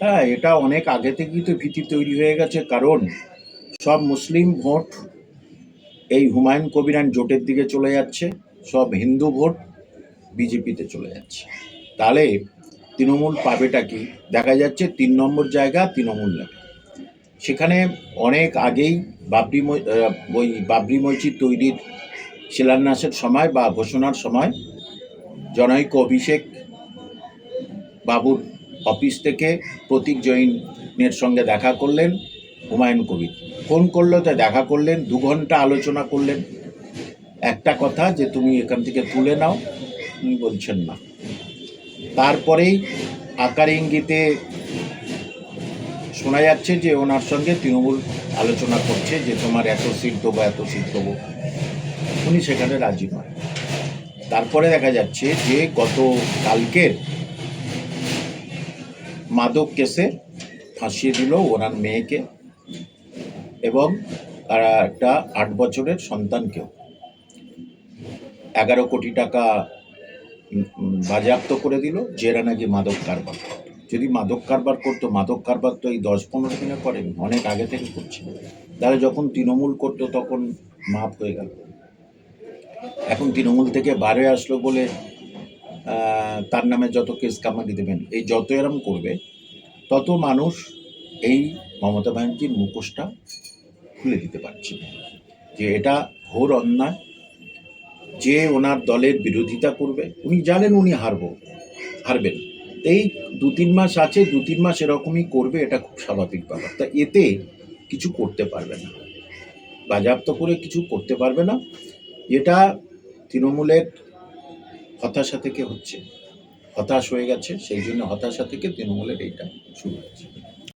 হ্যাঁ, এটা অনেক আগে থেকেই তো ভীতি তৈরি হয়ে গেছে, কারণ সব মুসলিম ভোট এই হুমায়ুন কবিরান জোটের দিকে চলে যাচ্ছে, সব হিন্দু ভোট বিজেপিতে চলে যাচ্ছে। তাহলে তৃণমূল পাবেটা কি? দেখা যাচ্ছে ৩ নম্বর জায়গা তৃণমূল নেবে। সেখানে অনেক আগেই ওই বাবরি মসজিদ তৈরির শিলান্যাসের সময় বা ঘোষণার সময় জনৈক অভিষেক বাবুর অফিস থেকে প্রতীক জৈনের সঙ্গে দেখা করলেন হুমায়ুন কবির। ফোন করলো, তাই দেখা করলেন, ২ ঘন্টা আলোচনা করলেন। একটা কথা যে তুমি এখান থেকে তুলে নাও, উনি বলছেন না। তারপরেই আকার ইঙ্গিতে শোনা যাচ্ছে যে ওনার সঙ্গে তৃণমূল আলোচনা করছে যে তোমার এত সিট দেবো, এত সিট দেবো। উনি সেখানে রাজি নয়। তারপরে দেখা যাচ্ছে যে গত কালকের মাদক কেসে ফাঁসিয়ে দিল ওনার মেয়েকে এবং একটা ৮ বছরের সন্তানকেও। ১১ কোটি টাকা বাজেয়াপ্ত করে দিল, যেরা নাকি মাদক কারবার করত। যদি মাদক কারবার করতো, মাদক কারবার তো এই ১০-১৫ দিনে করেনি, অনেক আগে থেকে করছে। তাহলে যখন তৃণমূল করতো তখন মাপ হয়ে গেল। এখন তৃণমূল থেকে বার হয়ে আসলো বলে তার নামে যত কেস কামারি দেবেন, এই যত এরম করবে তত মানুষ এই মমতা ব্যানার্জির মুখোশটা খুলে দিতে পারছে না যে এটা ঘোর অন্যায়। যে ওনার দলের বিরোধিতা করবে, উনি জানেন উনি হারবেন। এই ২-৩ মাস আছে, ২-৩ মাস এরকমই করবে, এটা খুব স্বাভাবিক ব্যাপার। তা এতে কিছু করতে পারবে না, বাজেয়াপ্ত করে কিছু করতে পারবে না। এটা তৃণমূলের হতাশা থেকে হচ্ছে, হতাশ হয়ে গেছে, সেই জন্য হতাশা থেকে তৃণমূলের এইটা শুরু।